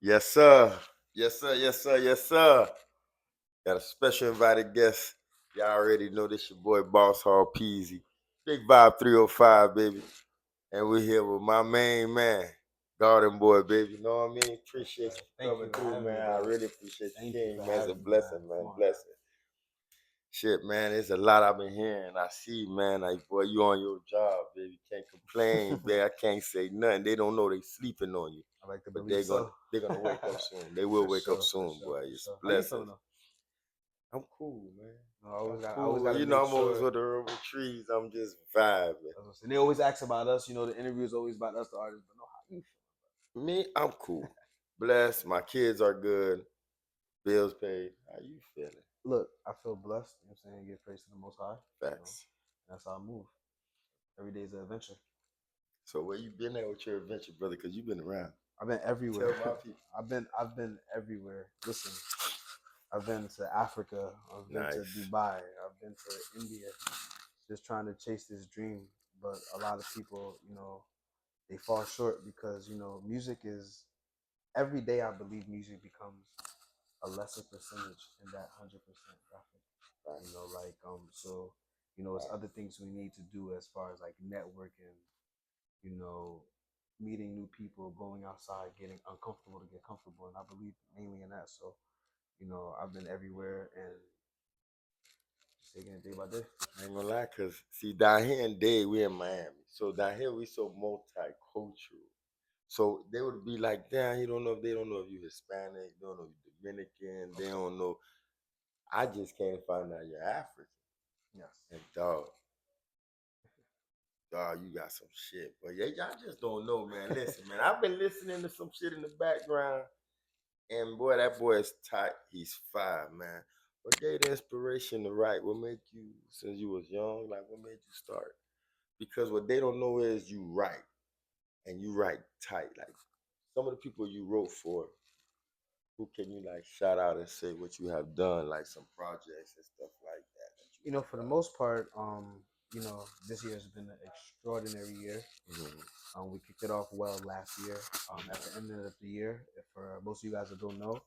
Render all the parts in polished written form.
Yes, sir. Yes, sir. Yes, sir. Yes, sir. Got a special invited guest. Y'all already know this your boy Boss Hall Peasy. Big Vibe 305, baby. And we're here with my main man, GoldenBoy, baby. You know what I mean? Appreciate you Thank you coming for through, having me, man. I bro. really appreciate you, Thank you King, for man. It's a having me, man. blessing, Come man. on now. Blessing. Shit, man. There's a lot I've been hearing. I see, man. Like, boy, you on your job, baby. Can't complain, baby. I can't say nothing. They don't know they sleeping on you. I like to But believe so. they're gonna wake up soon. They will For wake up sure, for soon, sure, boy. for It's sure. How you feeling blessings. though? I'm cool, man. No, I'm I always cool. gotta You know, make I'm always sure. with the herbal trees. I'm just vibing. And they always ask about us. You know, the interview is always about us, the artists. But no, how you Me, I'm cool. Blessed. My kids are good. Bills paid. How you feeling? look? I feel blessed. You know what I'm saying? Give praise to the Most High. You know, Facts. that's how I move. Every day is an adventure. So where you been at with your adventure, brother? Because you've been around. I've been Tell everywhere. my people. I've been everywhere. Listen, I've been to Africa. I've been to Nice. Dubai. I've been to India. Just trying to chase this dream. But a lot of people, they fall short because music is every day. I believe music becomes a lesser percentage in that 100% graphic. Right. It's other things we need to do as far as like networking, you know, meeting new people, going outside, getting uncomfortable to get comfortable, and I believe mainly in that. So, I've been everywhere and just taking it day by day. I ain't gonna lie, cause see down here in Dade, we in Miami. So down here we so multicultural. So they would be like, damn, they don't know if you Hispanic, they don't know if you Dominican, they Okay. don't know. I just came to find out you're African. Yes. And dog, you got some shit. But yeah, y'all just don't know, man. Listen, man, I've been listening to some shit in the background, and boy, that boy is tight. He's fire, man. What gave the inspiration to write? What made you, since you was young, like what made you start? Because what they don't know is you write, and you write tight. Like some of the people you wrote for, who can you like shout out and say what you have done, like some projects and stuff like that you have For the done? most part, this year has been an extraordinary year. Mm-hmm. We kicked it off well last year. At the end of the year, if for most of you guys that don't know,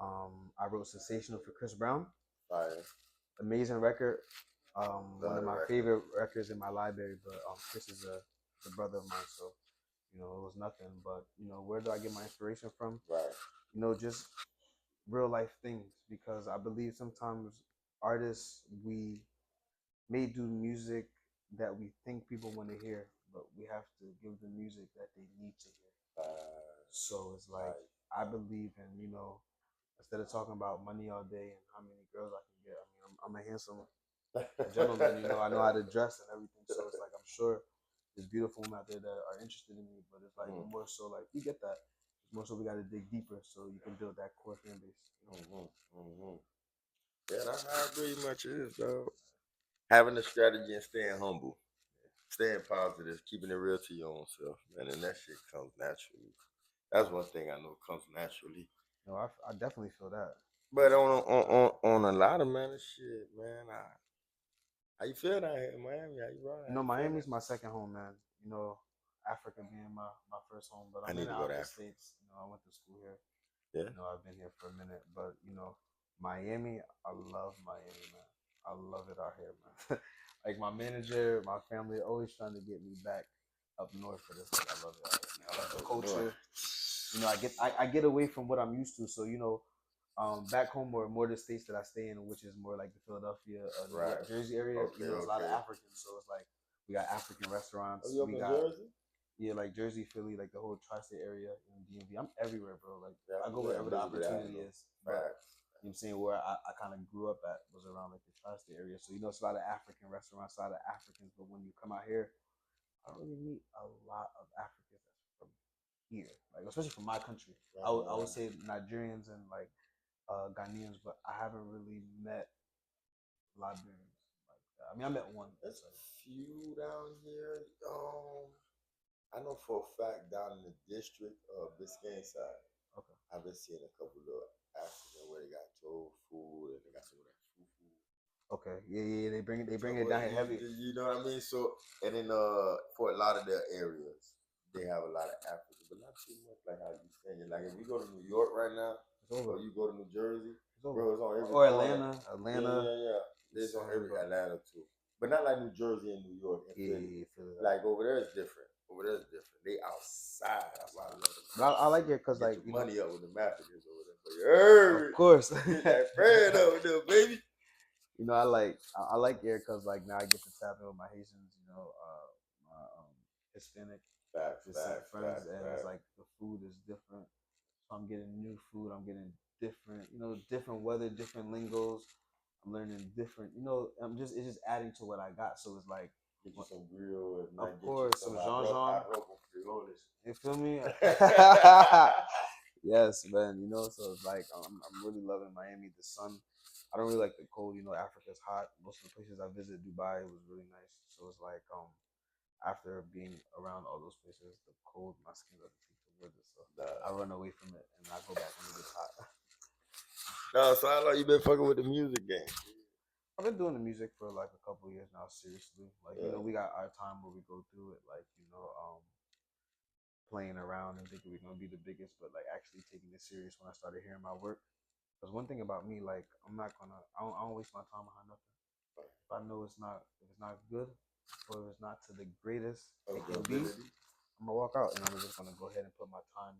I wrote "Sensational" for Chris Brown. Fire. Amazing record. One Love of the my record. favorite records in my library. But Chris is a brother of mine, so it was nothing. But where do I get my inspiration from? Right. Just real life things, because I believe sometimes artists, we may do music that we think people want to hear, but we have to give them music that they need to hear. So it's like Right. I believe in, instead of talking about money all day and how many girls I can get. I mean, I'm a handsome gentleman. I know how to dress and everything. So it's like I'm sure there's beautiful women out there that are interested in me, but it's like Mm. more so like we get that. It's more so we got to dig deeper so you can build that core fan base. Mm-hmm. Mm-hmm. Yeah, that's how it pretty much is, dog. Having a strategy and staying humble, staying positive, keeping it real to your own self, man, and that shit comes naturally. That's one thing I know comes naturally. No, I definitely feel that. But on a lot of man, shit, man, how you feel down here in Miami? How you ride? How you feeling? Miami's my second home, man. Africa being my first home, but I I'm in need and to go out to the Africa. states. I went to school here. Yeah. I've been here for a minute, but Miami, I love Miami, man. I love it out here, man. Like my manager, my family, are always trying to get me back up north, but it's like I love it out here, man. I love the Boy. culture. I get away from what I'm used to. So back home or more the states that I stay in, which is more like the Philadelphia, New Right. York, Jersey area. Okay, There's a lot of okay. Africans, so it's like we got African Oh, restaurants. you up We in got Jersey? like Jersey, Philly, like the whole tri-state area in DMV. I'm everywhere, bro. Like Yeah, I go yeah, wherever I'm the busy, but I opportunity know. is. But Facts. you know what I'm saying, where I kind of grew up at was around like the tri-state area. So it's a lot of African restaurants, a lot of Africans. But when you come out here, I don't really meet a lot of Africans that's from here, like especially from my country. I would say Nigerians and like Ghanaians, but I haven't really met Liberians like that. I mean, I met one. There's a few down here. I know for a fact down in the district of Biscayne side, Okay. I've been seeing a couple of African where they got tofu and they got some of that fufu. Okay. Yeah, yeah. They bring So, it down here heavy. you know what I mean? So, and then for a lot of their areas, they have a lot of Africans, but not too much like how you saying. Like if you go to New York right now, or you go to New Jersey, bro, it's on every or corner. Atlanta. Yeah. It's on every Atlanta too, but not like New Jersey and New York and Philly. Like over there is different. Over there is different. They outside. That's why I love them. But I like it because like your money up with the Africans over there. Of course, get that bread over there, baby. You know, I like it because like now I get to tap in with my Haitians, you know, my Hispanic friends, and it's like the food is different. So I'm getting new food. I'm getting different, you know, different weather, different lingos. I'm learning different, you know. It's just adding to what I got. So it's like get you some grill, and of course, some Jean Jean. You feel me? Yes, man. You know, so it's like I'm really loving Miami. The sun. I don't really like the cold. You know, Africa's hot. Most of the places I visited, Dubai, was really nice. So it's like after being around all those places, the cold, my skin doesn't take towards it. So I run away from it and I go back when it gets hot. No, so how long you been fucking with the music game? I've been doing the music for like a couple of years now, seriously. Like, you know, we got our time where we go through it, like, you know, playing around and thinking we're gonna be the biggest, but like actually taking it serious when I started hearing my work. Because one thing about me, like, I don't waste my time behind nothing. If I know if it's not good, or if it's not to the greatest it can be, I'm gonna walk out and I'm just gonna go ahead and put my time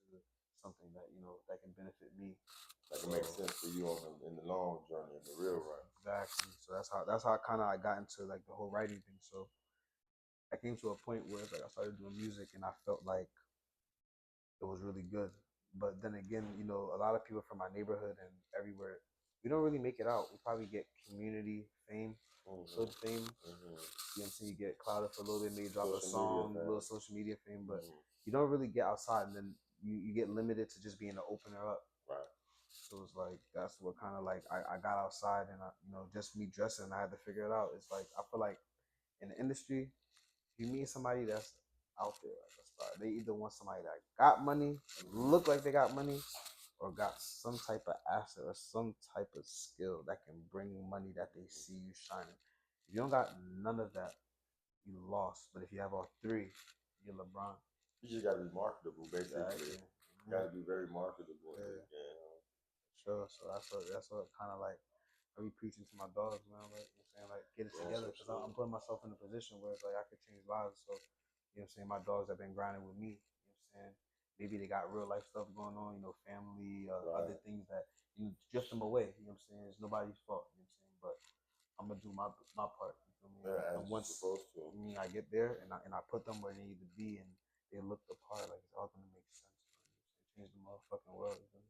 into something that, you know, that can benefit me. Like it makes sense for you in the long journey, in the real run. Exactly. So that's how kind of I got into like the whole writing thing. So I came to a point where it's like I started doing music and I felt like it was really good. But then again, you know, a lot of people from my neighborhood and everywhere, we don't really make it out. We probably get community fame, hood fame. You know what I'm saying? You get clouded for a little bit, maybe drop a song, a little social media fame, but you don't really get outside, and then you get limited to just being an opener up. Right. So it's like that's what kind of like I got outside and you know, just me dressing, I had to figure it out. It's like I feel like in the industry, you meet somebody that's out there like a star. They either want somebody that got money, look like they got money, or got some type of asset or some type of skill that can bring money that they see you shining. If you don't got none of that, you lost. But if you have all three, you're LeBron. You just gotta be marketable, basically. Exactly. You gotta be very marketable. Yeah. Sure. So that's what kind of like I be preaching to my dogs, man. Like, you know what I'm saying, like, get it together, because I'm putting myself in a position where it's like I could change lives. So, you know what I'm saying, my dogs have been grinding with me. You know what I'm saying, maybe they got real life stuff going on, you know, family, other things that you drift them away. You know what I'm saying, it's nobody's fault. You know what I'm saying, but I'm gonna do my part. You feel me? Yeah, and once I get there and I put them where they need to be and they look the part, like it's all gonna make sense. Man. Change the motherfucking world. You feel me?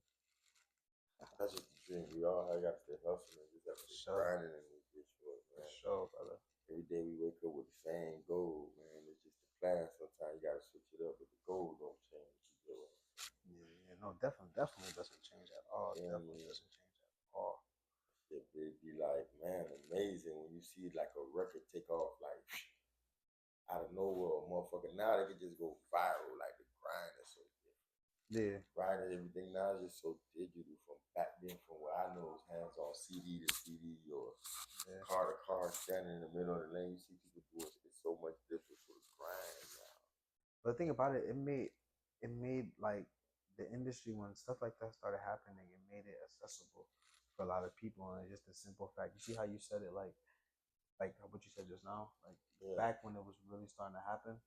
That's just the dream. We all got to stay hustling. We got to stay grinding in this bitch for it, man. Sure, brother. Every day we wake up with the same goal, man. It's just the plan. Sometimes you got to switch it up, but the goal don't change. Yeah, no, definitely doesn't change at all. Definitely doesn't change at all. It be like, man, amazing when you see like a record take off like out of nowhere, motherfucker. Now they can just go viral, like the grind is so different. Yeah. Grinding everything now is just so digital from back then, from what I know is hands on CD to CD or car to car, standing in the middle of the lane. You see people doing it's so much different for the grind now. But the thing about it, it made like the industry when stuff like that started happening, it made it accessible for a lot of people. And it's just a simple fact. You see how you said it, like what you said just now, like back when it was really starting to happen,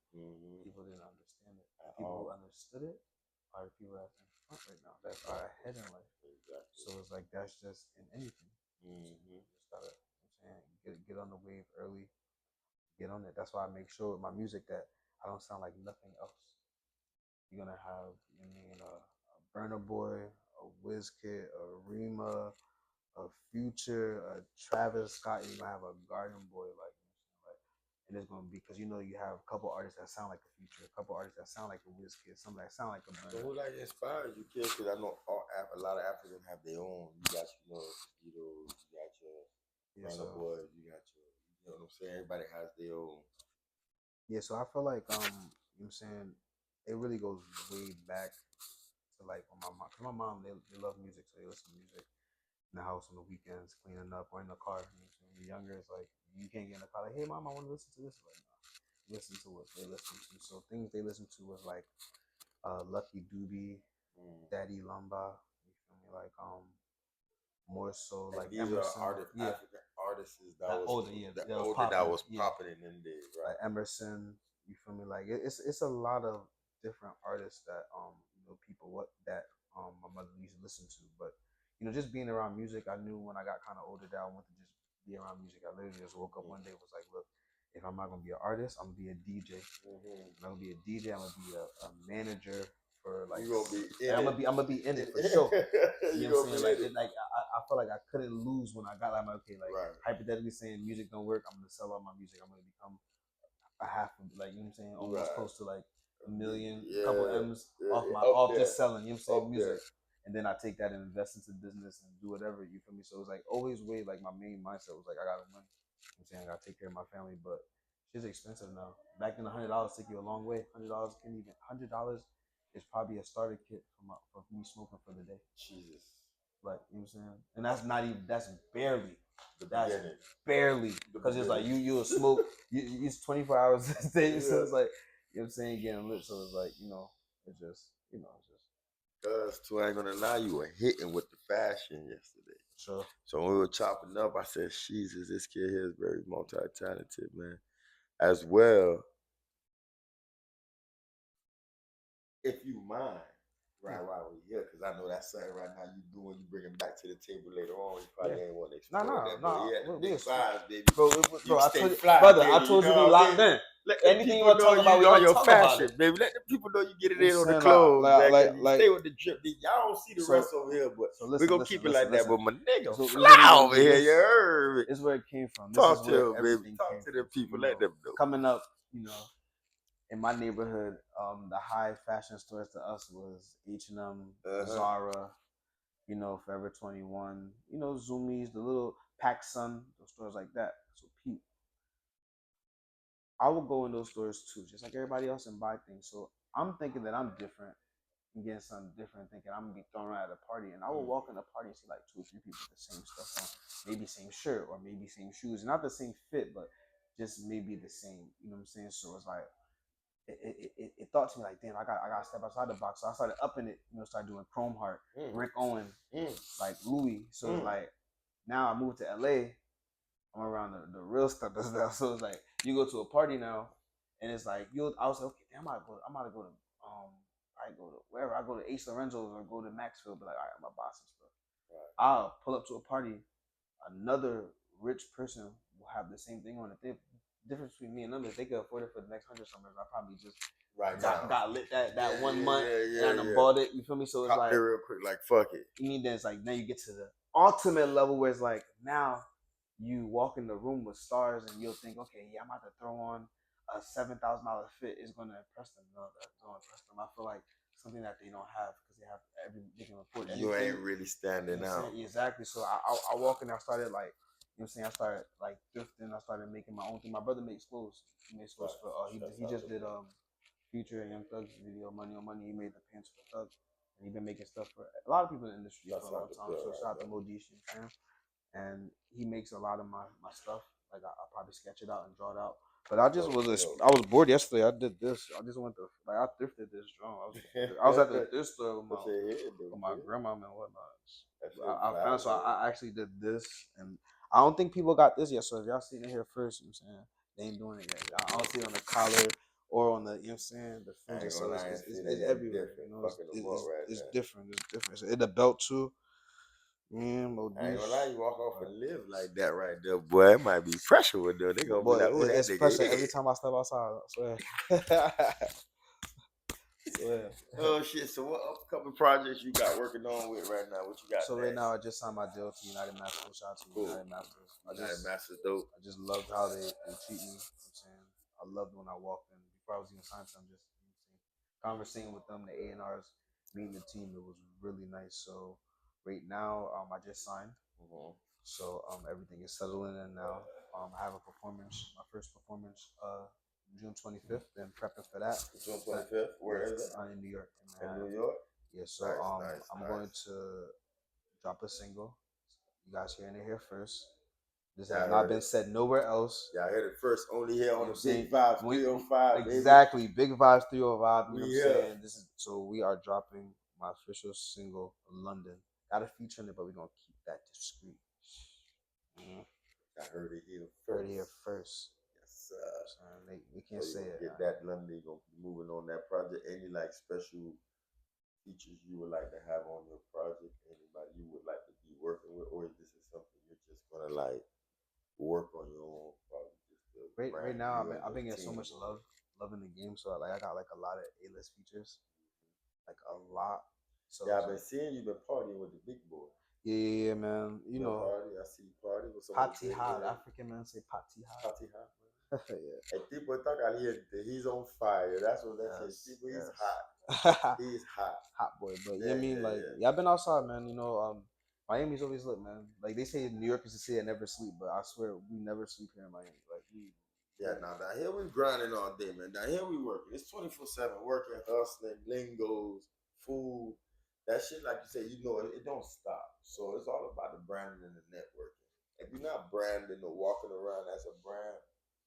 people didn't understand it. The people who understood it are the people that's in front right now, that are ahead in life. Exactly. So it's like that's just in anything. You just gotta, you know what I'm saying, get on the wave early, get on it. That's why I make sure with my music that I don't sound like nothing else. You're gonna have, you know, what I mean, a Burna Boy, a Wizkid, a Rima, a Future, a Travis Scott. You're gonna have a Garden Boy, like, you know, like, and it's gonna be because you know you have a couple artists that sound like a Future, a couple artists that sound like a Wizkid, some that sound like a Burna. So who like inspires you, kids? Because I know a lot of Africans have their own. You got you got your Burna Boys, you got your, you know what I'm saying. Everybody has their own. Yeah, so I feel like you know what I'm saying, it really goes way back to like when my mom, cause my mom they love music, so they listen to music in the house on the weekends, cleaning up or in the car. You know what I'm saying? When you're younger, it's like you can't get in the car like, hey mom, I want to listen to this. Like, no. listen to what they listen to. So things they listen to was like Lucky Dube, Daddy Lumba. You feel me? Like more so And like these Emerson. are African artists That was older, yeah, that that was older that popping, was yeah. popping in them days, right? Like Emerson. You feel me? Like it's a lot of different artists that people what that my mother used to listen to. But just being around music, I knew when I got kind of older that I wanted to just be around music. I literally just woke up one day and was like, look, if I'm not gonna be an artist, I'm gonna be a DJ. I'm gonna be a DJ. I'm gonna be a manager for like. You gonna be in like, it. I'm gonna be in it for sure. You know what I'm gonna saying? be in Like, I felt like I couldn't lose when I got like, okay, like Right. hypothetically saying music don't work, I'm gonna sell all my music. I'm gonna become a half, like you know what I'm saying, almost Right. close to like a million, Yeah, couple M's yeah, off there. just selling. You know what I'm saying, Up music. there. And then I take that and invest into business and do whatever. You feel me? So it was like always way like my main mindset was like I gotta win. You know what I'm saying, I gotta take care of my family, but shit's expensive now. Back then, $100 took you a long way. $100 is probably a starter kit for me smoking for the day. Jesus. Like, you know what I'm saying? And that's not even, that's barely. That's barely. Because it's like you'll smoke, it's 24 hours a day. Yeah. So it's like, you know what I'm saying, getting lit. So it's like, it's just, it's just. Cause I ain't gonna lie, you were hitting with the fashion yesterday. Sure. So when we were chopping up, I said, Jesus, this kid here is very multi-talented, man. As well, if you mind, right while we're here, because I know that's something right now you doing, you bring it back to the table later on. You probably ain't want to explore that, but yeah, the big vibes, baby. Bro, I told you, brother, I told you to be locked in. Let anything you want to talk about, we on your fashion, baby. Let the people know you get it in on the clothes, man. Stay with the drip. Y'all don't see the rest over here, but we're gonna keep it like that. But my nigga, fly over here, you heard me. This is where it came from. Talk to them, baby. Talk to the people. Let them know. Coming up, in my neighborhood, the high fashion stores to us was H&M, Zara, Forever 21, Zoomies, the little PacSun, those stores like that. So Pete, I will go in those stores too, just like everybody else, and buy things. So I'm thinking that I'm different and getting something different, thinking I'm gonna be thrown out at a party, and I will walk in the party and see like 2 or 3 people with the same stuff on, maybe same shirt or maybe same shoes, not the same fit, but just maybe the same. You know what I'm saying? So it's like it thought to me like, damn, I got to step outside the box. So I started upping it, started doing Chrome Heart, Rick Owen, like Louis. So it's like now I moved to LA. I'm around the real stuff. So it's like you go to a party now, and it's like I was like, okay, damn, I'm about to go to I go to wherever. I go to Ace Lorenzo's or go to Maxfield, but like, all right, I'm a boss and stuff. Right. I'll pull up to a party, another rich person will have the same thing on it. The difference between me and them is they could afford it for the next 100 summers. I probably just got lit that 1 month and I bought it. You feel me? So it's like real quick, like fuck it. You mean then it's like now you get to the ultimate level where it's like now you walk in the room with stars and you'll think, okay, yeah, I'm about to throw on a $7,000 fit is going to impress them. No, that's going to impress them. I feel like something that they don't have because they can afford anything. You ain't really standing out. Exactly. So I walk in, I started like, I started like thrifting. I started making my own thing. My brother makes clothes. He makes clothes for he just did Future and Young Thug's video, Money on Money. He made the pants for Thug, and he's been making stuff for a lot of people in the industry for a long time. So shout out to Modish, and he makes a lot of my stuff. Like I'll probably sketch it out and draw it out. But I just I was bored yesterday. I did this. I just went to I thrifted this drum. I was at the thrift store with my grandma and whatnot. I actually did this, and I don't think people got this yet. So if y'all seen it here first, you know what I'm saying, they ain't doing it yet. I don't see it on the collar or on the, you know what I'm saying, the fringes. So it's everywhere. It's different. It's different. It's in the belt too. Man, I ain't gonna lie, you walk off and live like that right there, boy. It might be pressure with them. They gonna be like, oh, that it's nigga. Pressure every time I step outside, I swear. Oh shit! So what upcoming projects you got working on with right now? What you got? So right now, I just signed my deal to United Masters. Shout out to United Masters. United Masters dope. I just loved how they treat me. You know what I'm saying, I loved when I walked in before I was even signed to them. Just conversating with them, the A&Rs, meeting the team. It was really nice. So right now, I just signed. So everything is settling in now. I have a performance, my first performance, June 25th, then prepping for that. June 25th? Where is it? In New York. In New York? Yeah, so I'm going to drop a single. You guys hearing it here first. This has Y'all not heard been it. said nowhere else. Y'all heard it first. Only here You know on what the I'm Big saying? Vibes We 305, baby. exactly Big Vibes 305. You know We what I'm here. saying? This is so we are dropping my official single, London. Got a feature in it, but we're gonna keep that discreet. I heard it here first. Heard it here first. Yes, sir. We So can't you say gonna it. get that London. You gonna be moving on that project. Any like special features you would like to have on your project? Anybody you would like to be working with, or is this something you're just gonna like work on your own project? Right now, You and I've your been getting so team. much love in the game. So like I got like a lot of A-list features, like a lot. So Yeah, I've been seeing you been partying with the big boy. yeah, man. You know, party. I see you party with some party hard. African men say party hard. Party hot. Yeah. And people talk out here, he's on fire. That's what that says. Yes, People, he's yes. hot. He's hot. Hot boy, but Yeah, you know what I mean, yeah, like, yeah. yeah, I've been outside, man. You know, Miami's always lit, man. Like they say, New York is the city that never sleep, but I swear we never sleep here in Miami. Like we, Yeah, now down here we grinding all day, man. Down here we working. It's 24/7 working, hustling, lingos, food. That shit, like you say, you know, it don't stop. So it's all about the branding and the networking. If you're not branding or walking around as a brand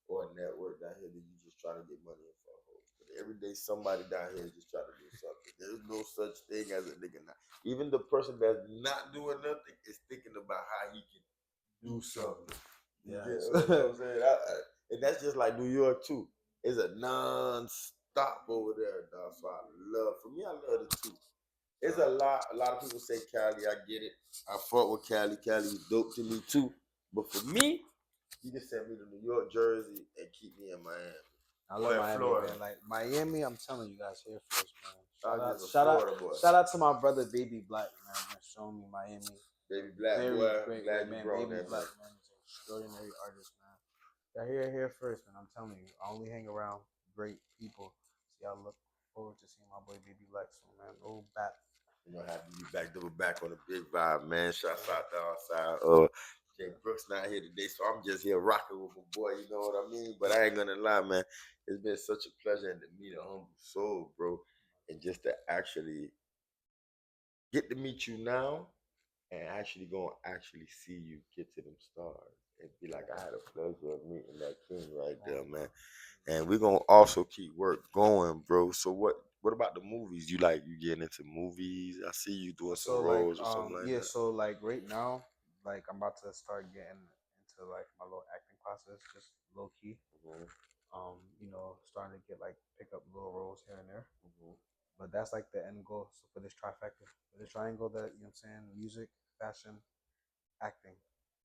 or a network down here, then you just trying to get money in for a hoe. But every day somebody down here is just trying to do something. There's no such thing as a nigga now. Even the person that's not doing nothing is thinking about how he can do something. You get yes. what I'm saying? And that's just like New York too. It's a non-stop over there, dog. So I love. For me, I love it too. It's a lot. A lot of people say Cali. I get it. I fought with Cali. Cali is dope to me too. But for me, you can send me to New York, Jersey, and keep me in Miami. I love Miami, Florida. Man. Like Miami, I'm telling you guys here first, man. Shout out to my brother Baby Black, man. Been showing me Miami. Baby Black, very boy. Great, Glad you man. brought Baby that, Black, man. Is an extraordinary artist, man. Y'all here first, man. I'm telling you, I only hang around great people. So y'all look forward to seeing my boy Baby Black soon, man. Oh, back. You know, have to be back double back on the big vibe, man. Shouts out to outside. Jay Brooks not here today, so I'm just here rocking with my boy. You know what I mean? But I ain't gonna lie, man. It's been such a pleasure to meet a humble soul, bro, and just to actually get to meet you now, and actually go and actually see you get to them stars, and be like, I had a pleasure of meeting that king right there, man. And we're gonna also keep work going, bro. So what about the movies? You getting into movies? I see you doing some roles or something like that. So like right now, like I'm about to start getting into like my little acting classes, just low key. Mm-hmm. You know, starting to get like pick up little roles here and there. Mm-hmm. But that's like the end goal. So for this trifecta, for this triangle, that you know what I'm saying, music, fashion, acting,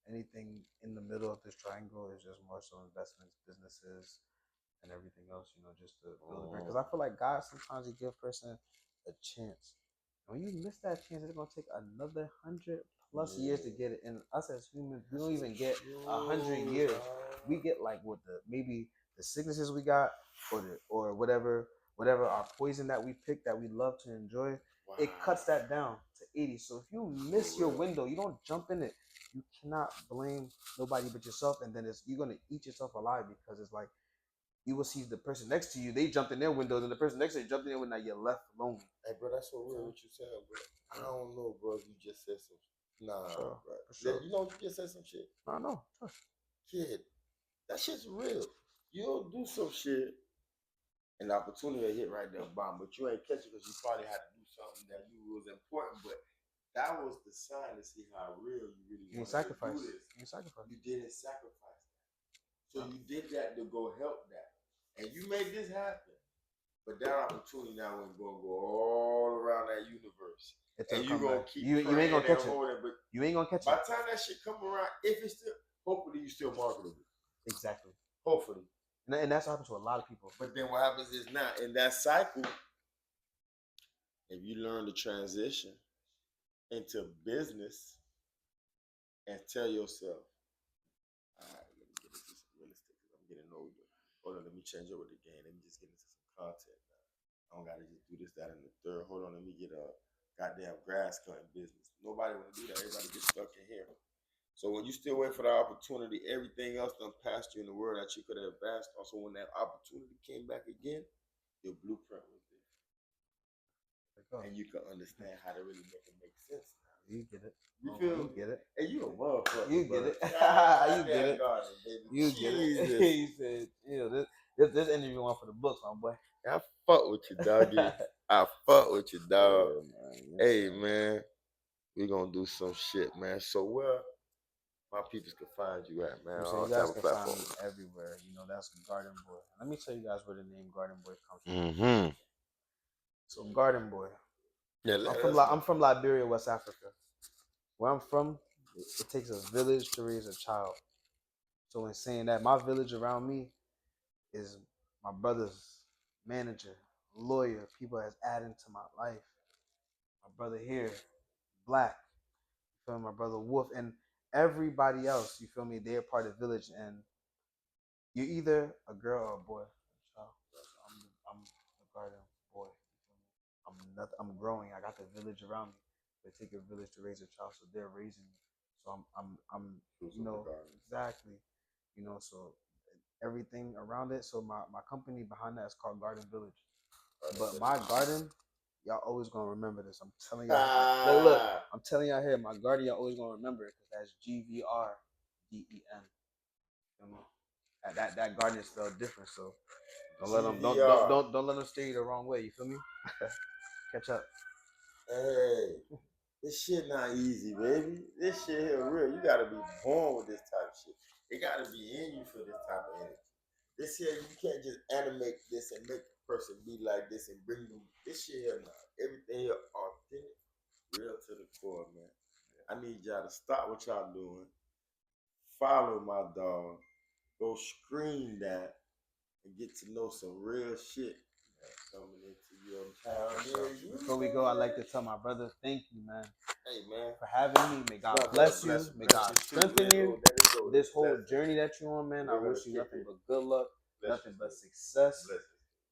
anything in the middle of this triangle is just more so investments, businesses, and everything else. You know, just to build a brand. Because I feel like God sometimes He give a person a chance. And when you miss that chance, it's gonna take another 100+ years to get it. And us as humans, we don't even get 100 years. We get like what maybe the sicknesses we got, or whatever our poison that we pick that we love to enjoy. Wow. It cuts that down to 80. So if you miss your window, you don't jump in it. You cannot blame nobody but yourself, and then you're gonna eat yourself alive, because it's like you will see the person next to you, they jumped in their windows, and the person next to you jumped in their window, now you're left alone. Hey, bro, that's so real what you saying, bro. I don't know, bro, if you just said some. Nah, Sure. bro. Sure. You know, you just said some shit. I know. Kid, that shit's real. You'll do some shit, and the opportunity will hit right there, bomb, but you ain't catch it because you probably had to do something that you was important, but that was the sign to see how real you really wanted to do this. You didn't sacrifice that. So you did that to go help that. And you made this happen. But that opportunity now is going to go all around that universe. And you're going to keep you ain't gonna catch it. But you ain't gonna catch by it. the time that shit come around, if it's still, hopefully you still marketable. Exactly. Hopefully. And that's what happens to a lot of people. But then what happens is now, in that cycle, if you learn to transition into business and tell yourself, all right, let me get into some real estate because I'm getting older. Hold on, let me change over the game. Let me just get into some content now. I don't gotta just do this, that, and the third. Hold on, let me get a goddamn grass cutting business. Nobody wanna do that. Everybody gets stuck in here. So when you still wait for the opportunity, everything else done passed you in the world that you could have advanced on. So when that opportunity came back again, your blueprint was there. And you can understand how to really make it make sense now. You get it. You feel You get it. Hey, you a motherfucker. You get it. God, You get it. garden, baby. You Jesus. get it. He said, this interview one for the books, my boy. I fuck with you, doggy. I fuck with you, dog. Man. Hey, man, we gonna do some shit, man. So where my peoples can find you at, man? So you guys can find me everywhere. That's Garden Boy. Let me tell you guys where the name Garden Boy comes from. Mm-hmm. So Garden Boy. Yeah, I'm from Liberia, West Africa. Where I'm from, it takes a village to raise a child. So in saying that, my village around me is my brother's manager, lawyer, people that's adding to my life. My brother here, Black, you feel me? My brother Wolf, and everybody else, you feel me? They're part of the village, and you're either a girl or a boy. I'm the Garden Boy. I'm growing. I got the village around me. They take a village to raise a child, so they're raising me. So I'm exactly, so everything around it. So my company behind that is called Garden Village. But my garden, y'all always gonna remember this. I'm telling y'all. Look, I'm telling y'all here, my garden, y'all always gonna remember it because that's GVRDEN. That garden is spelled different, so don't let them don't let them steer you the wrong way. You feel me? Catch up. Hey, this shit not easy, baby. This shit here real. You gotta be born with this type of shit. It gotta be in you for this type of energy. This here, you can't just animate this and make a person be like this and bring them. This shit here, now, everything here authentic, real to the core, man. I need y'all to stop what y'all doing. Follow my dog. Go screen that and get to know some real shit coming into your town. Before we go, I'd like to tell my brother, thank you, man. Hey, man. For having me. May God bless you. May God strengthen you. This whole journey that you're on, man, I wish you nothing but good luck, nothing but success.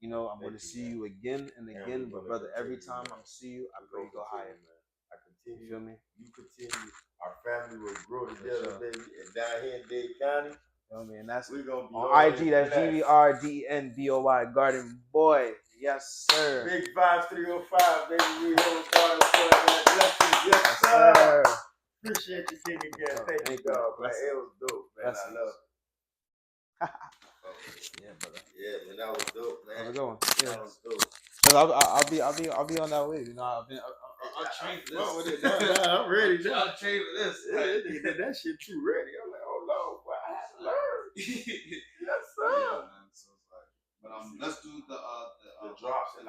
I'm going to see you again and again. But, brother, every time I see you, I pray you go higher. I continue. You feel me? You continue. Our family will grow together, baby. And down here in Dade County, and that's we're gonna be on IG. That's GVRDENBOY Garden Boy. Yes, sir. BigVybez305, baby. We here with Garden Boy. Yes, sir. Appreciate you, King again. Thank you, dog, man. It was dope, man. I love it. Yeah, brother. Yeah, man, that was dope, man. How's it going? Yeah. That was dope. I'll be on that way. I'll train for this. I'm ready. I'll train for this. That shit too ready. I'm like, oh no, but I had to learn. Yes, sir. Yeah, man. So it's like, but let's do the drops and